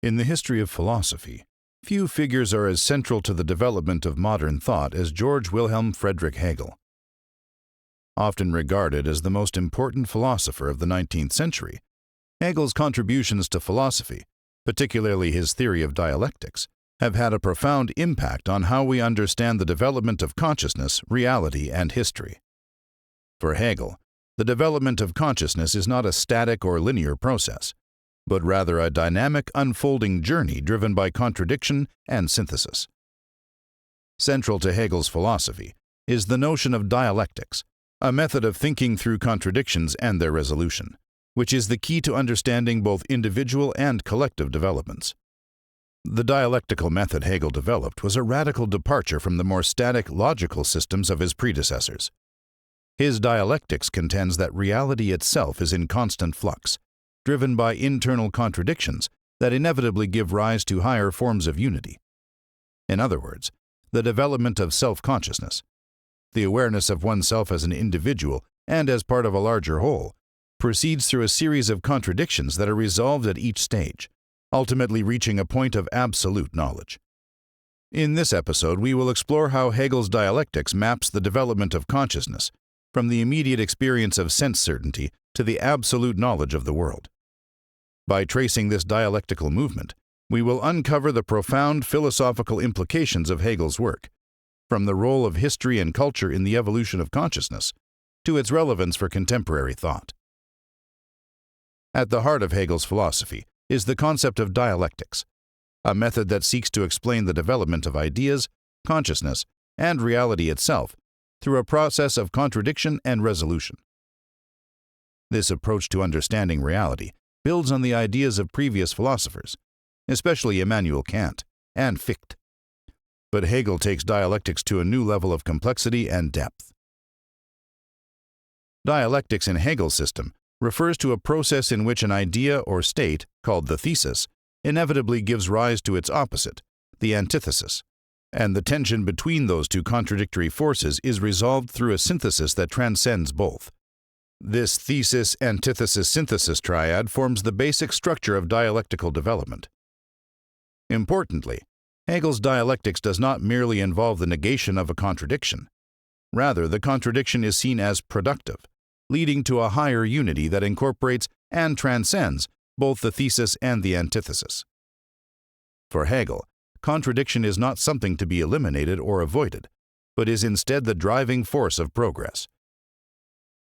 In the history of philosophy, few figures are as central to the development of modern thought as Georg Wilhelm Friedrich Hegel. Often regarded as the most important philosopher of the 19th century, Hegel's contributions to philosophy, particularly his theory of dialectics, have had a profound impact on how we understand the development of consciousness, reality, and history. For Hegel, the development of consciousness is not a static or linear process, but rather a dynamic unfolding journey driven by contradiction and synthesis. Central to Hegel's philosophy is the notion of dialectics, a method of thinking through contradictions and their resolution, which is the key to understanding both individual and collective developments. The dialectical method Hegel developed was a radical departure from the more static logical systems of his predecessors. His dialectics contends that reality itself is in constant flux, driven by internal contradictions that inevitably give rise to higher forms of unity. In other words, the development of self-consciousness, the awareness of oneself as an individual and as part of a larger whole, proceeds through a series of contradictions that are resolved at each stage, ultimately reaching a point of absolute knowledge. In this episode, we will explore how Hegel's dialectics maps the development of consciousness from the immediate experience of sense certainty to the absolute knowledge of the world. By tracing this dialectical movement, we will uncover the profound philosophical implications of Hegel's work, from the role of history and culture in the evolution of consciousness to its relevance for contemporary thought. At the heart of Hegel's philosophy is the concept of dialectics, a method that seeks to explain the development of ideas, consciousness, and reality itself through a process of contradiction and resolution. This approach to understanding reality builds on the ideas of previous philosophers, especially Immanuel Kant and Fichte. But Hegel takes dialectics to a new level of complexity and depth. Dialectics in Hegel's system refers to a process in which an idea or state, called the thesis, inevitably gives rise to its opposite, the antithesis, and the tension between those two contradictory forces is resolved through a synthesis that transcends both. This thesis-antithesis-synthesis triad forms the basic structure of dialectical development. Importantly, Hegel's dialectics does not merely involve the negation of a contradiction. Rather, the contradiction is seen as productive, leading to a higher unity that incorporates and transcends both the thesis and the antithesis. For Hegel, contradiction is not something to be eliminated or avoided, but is instead the driving force of progress.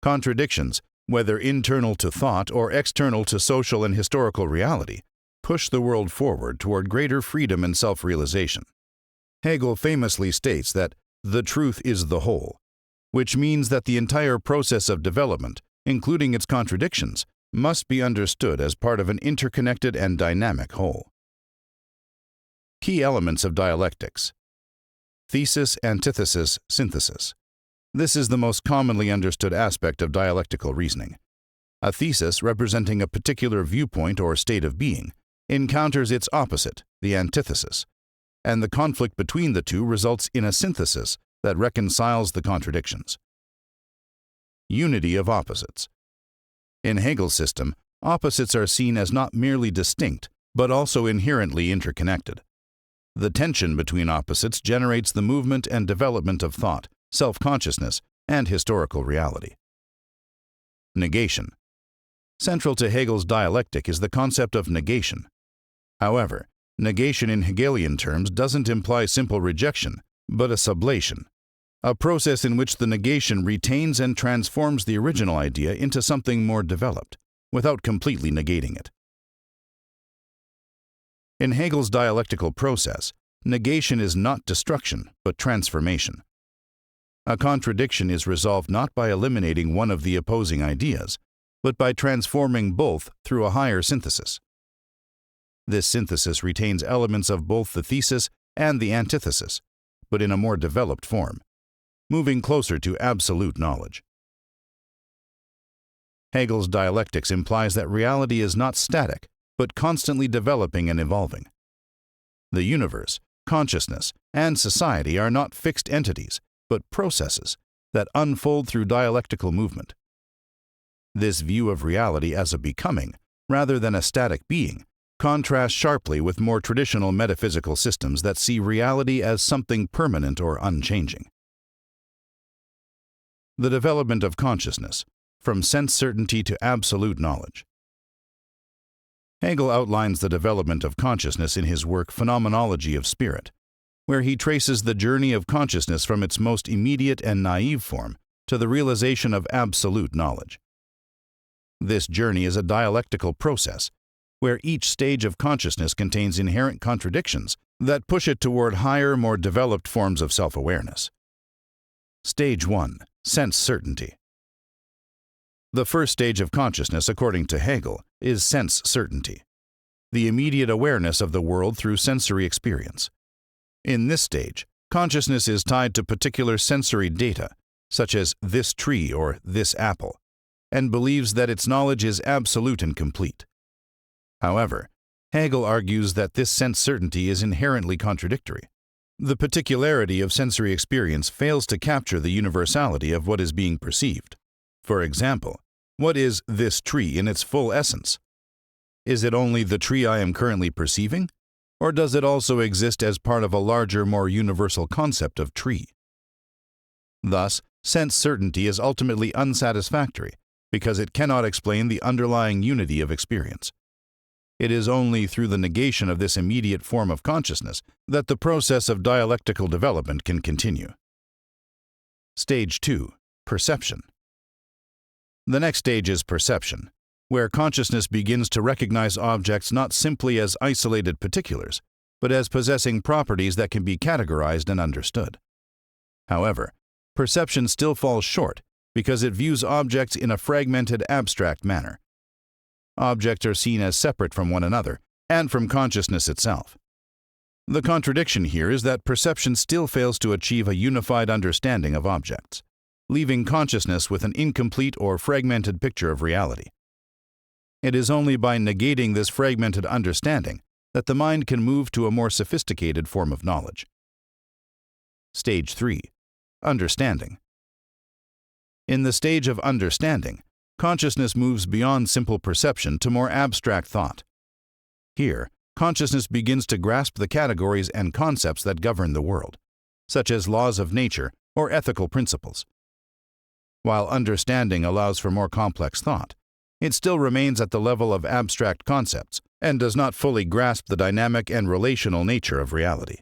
Contradictions, whether internal to thought or external to social and historical reality, push the world forward toward greater freedom and self-realization. Hegel famously states that the truth is the whole, which means that the entire process of development, including its contradictions, must be understood as part of an interconnected and dynamic whole. Key elements of dialectics: thesis, antithesis, synthesis. This is the most commonly understood aspect of dialectical reasoning. A thesis, representing a particular viewpoint or state of being, encounters its opposite, the antithesis, and the conflict between the two results in a synthesis that reconciles the contradictions. Unity of opposites. In Hegel's system, opposites are seen as not merely distinct, but also inherently interconnected. The tension between opposites generates the movement and development of thought, self-consciousness, and historical reality. Negation. Central to Hegel's dialectic is the concept of negation. However, negation in Hegelian terms doesn't imply simple rejection, but a sublation, a process in which the negation retains and transforms the original idea into something more developed, without completely negating it. In Hegel's dialectical process, negation is not destruction, but transformation. A contradiction is resolved not by eliminating one of the opposing ideas, but by transforming both through a higher synthesis. This synthesis retains elements of both the thesis and the antithesis, but in a more developed form, moving closer to absolute knowledge. Hegel's dialectics implies that reality is not static, but constantly developing and evolving. The universe, consciousness, and society are not fixed entities, but processes that unfold through dialectical movement. This view of reality as a becoming, rather than a static being, contrasts sharply with more traditional metaphysical systems that see reality as something permanent or unchanging. The development of consciousness, from sense certainty to absolute knowledge. Hegel outlines the development of consciousness in his work Phenomenology of Spirit, where he traces the journey of consciousness from its most immediate and naive form to the realization of absolute knowledge. This journey is a dialectical process, where each stage of consciousness contains inherent contradictions that push it toward higher, more developed forms of self-awareness. Stage 1. Sense certainty. The first stage of consciousness, according to Hegel, is sense certainty, the immediate awareness of the world through sensory experience. In this stage, consciousness is tied to particular sensory data, such as this tree or this apple, and believes that its knowledge is absolute and complete. However, Hegel argues that this sense certainty is inherently contradictory. The particularity of sensory experience fails to capture the universality of what is being perceived. For example, what is this tree in its full essence? Is it only the tree I am currently perceiving? Or does it also exist as part of a larger, more universal concept of tree? Thus, sense certainty is ultimately unsatisfactory because it cannot explain the underlying unity of experience. It is only through the negation of this immediate form of consciousness that the process of dialectical development can continue. Stage 2. Perception. The next stage is perception, where consciousness begins to recognize objects not simply as isolated particulars, but as possessing properties that can be categorized and understood. However, perception still falls short because it views objects in a fragmented, abstract manner. Objects are seen as separate from one another and from consciousness itself. The contradiction here is that perception still fails to achieve a unified understanding of objects, leaving consciousness with an incomplete or fragmented picture of reality. It is only by negating this fragmented understanding that the mind can move to a more sophisticated form of knowledge. Stage 3. Understanding. In the stage of understanding, consciousness moves beyond simple perception to more abstract thought. Here, consciousness begins to grasp the categories and concepts that govern the world, such as laws of nature or ethical principles. While understanding allows for more complex thought, it still remains at the level of abstract concepts and does not fully grasp the dynamic and relational nature of reality.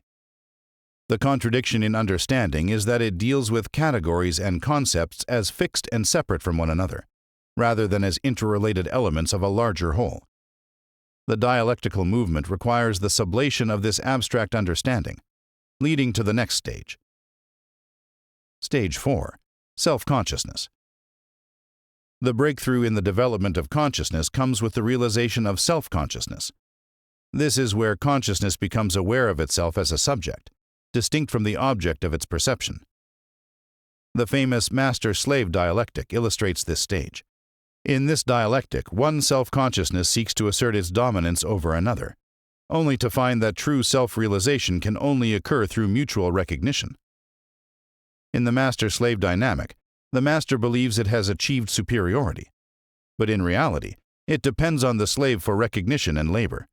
The contradiction in understanding is that it deals with categories and concepts as fixed and separate from one another, rather than as interrelated elements of a larger whole. The dialectical movement requires the sublation of this abstract understanding, leading to the next stage. Stage 4. Self-consciousness. The breakthrough in the development of consciousness comes with the realization of self-consciousness. This is where consciousness becomes aware of itself as a subject, distinct from the object of its perception. The famous master-slave dialectic illustrates this stage. In this dialectic, one self-consciousness seeks to assert its dominance over another, only to find that true self-realization can only occur through mutual recognition. In the master-slave dynamic, the master believes it has achieved superiority, but in reality, it depends on the slave for recognition and labor.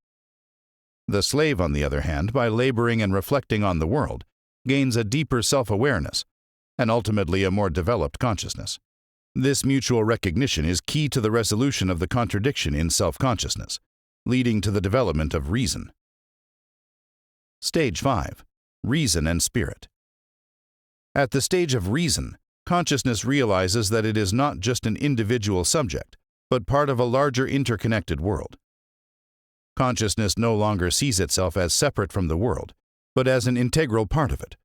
The slave, on the other hand, by laboring and reflecting on the world, gains a deeper self-awareness and ultimately a more developed consciousness. This mutual recognition is key to the resolution of the contradiction in self-consciousness, leading to the development of reason. Stage 5. Reason and spirit. At the stage of reason, consciousness realizes that it is not just an individual subject, but part of a larger interconnected world. Consciousness no longer sees itself as separate from the world, but as an integral part of it.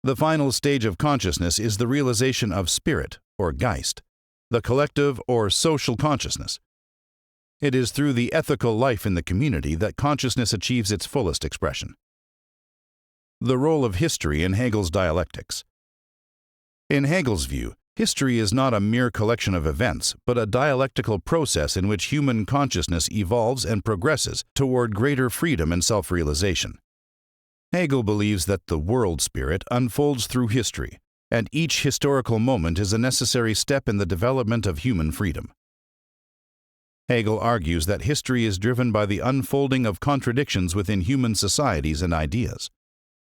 The final stage of consciousness is the realization of spirit, or Geist, the collective or social consciousness. It is through the ethical life in the community that consciousness achieves its fullest expression. The role of history in Hegel's dialectics. In Hegel's view, history is not a mere collection of events, but a dialectical process in which human consciousness evolves and progresses toward greater freedom and self-realization. Hegel believes that the world spirit unfolds through history, and each historical moment is a necessary step in the development of human freedom. Hegel argues that history is driven by the unfolding of contradictions within human societies and ideas.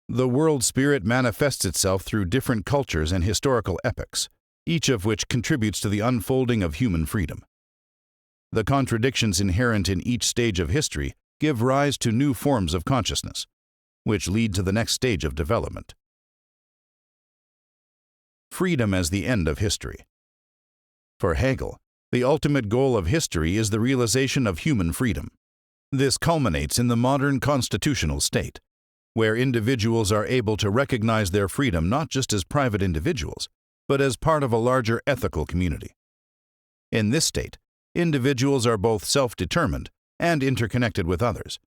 The world spirit manifests itself through different cultures and historical epochs, each of which contributes to the unfolding of human freedom. The contradictions inherent in each stage of history give rise to new forms of consciousness, which lead to the next stage of development. Freedom as the end of history. For Hegel, the ultimate goal of history is the realization of human freedom. This culminates in the modern constitutional state, where individuals are able to recognize their freedom not just as private individuals, but as part of a larger ethical community. In this state, individuals are both self-determined and interconnected with others,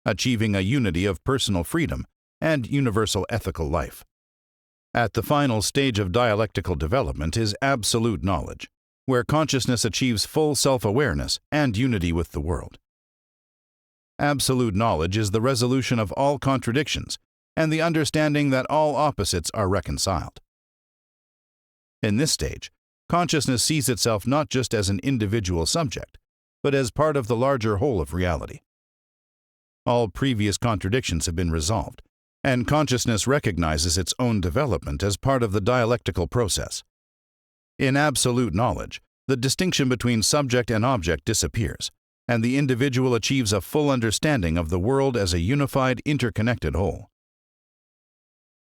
achieving a unity of personal freedom and universal ethical life. At the final stage of dialectical development is absolute knowledge, where consciousness achieves full self-awareness and unity with the world. Absolute knowledge is the resolution of all contradictions and the understanding that all opposites are reconciled. In this stage, consciousness sees itself not just as an individual subject, but as part of the larger whole of reality. All previous contradictions have been resolved, and consciousness recognizes its own development as part of the dialectical process. In absolute knowledge, the distinction between subject and object disappears, and the individual achieves a full understanding of the world as a unified, interconnected whole.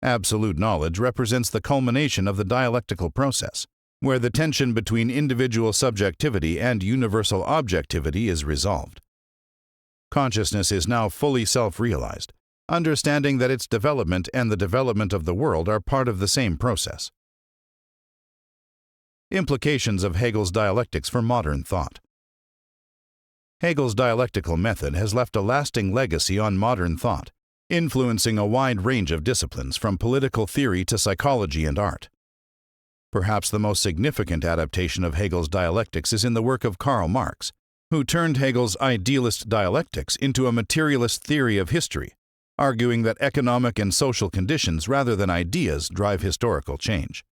Absolute knowledge represents the culmination of the dialectical process, where the tension between individual subjectivity and universal objectivity is resolved. Consciousness is now fully self-realized, understanding that its development and the development of the world are part of the same process. Implications of Hegel's dialectics for modern thought. Hegel's dialectical method has left a lasting legacy on modern thought, influencing a wide range of disciplines from political theory to psychology and art. Perhaps the most significant adaptation of Hegel's dialectics is in the work of Karl Marx, who turned Hegel's idealist dialectics into a materialist theory of history, arguing that economic and social conditions rather than ideas drive historical change.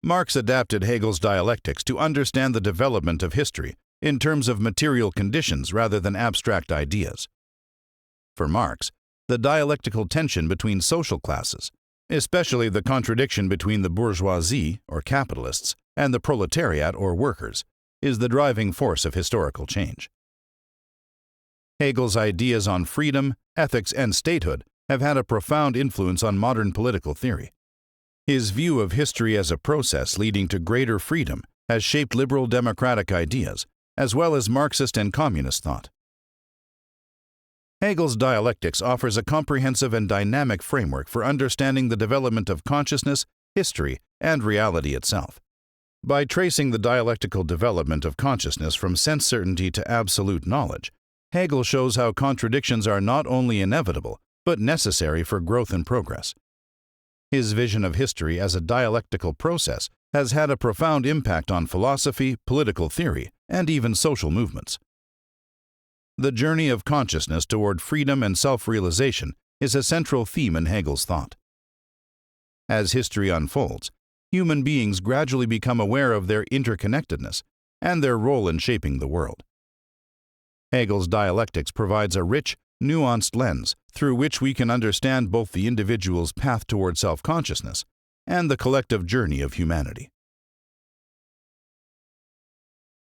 Marx adapted Hegel's dialectics to understand the development of history in terms of material conditions rather than abstract ideas. For Marx, the dialectical tension between social classes, especially the contradiction between the bourgeoisie, or capitalists, and the proletariat, or workers, is the driving force of historical change. Hegel's ideas on freedom, ethics, and statehood have had a profound influence on modern political theory. His view of history as a process leading to greater freedom has shaped liberal democratic ideas, as well as Marxist and communist thought. Hegel's dialectics offers a comprehensive and dynamic framework for understanding the development of consciousness, history, and reality itself. By tracing the dialectical development of consciousness from sense certainty to absolute knowledge, Hegel shows how contradictions are not only inevitable, but necessary for growth and progress. His vision of history as a dialectical process has had a profound impact on philosophy, political theory, and even social movements. The journey of consciousness toward freedom and self-realization is a central theme in Hegel's thought. As history unfolds, human beings gradually become aware of their interconnectedness and their role in shaping the world. Hegel's dialectics provides a rich, nuanced lens through which we can understand both the individual's path toward self-consciousness and the collective journey of humanity.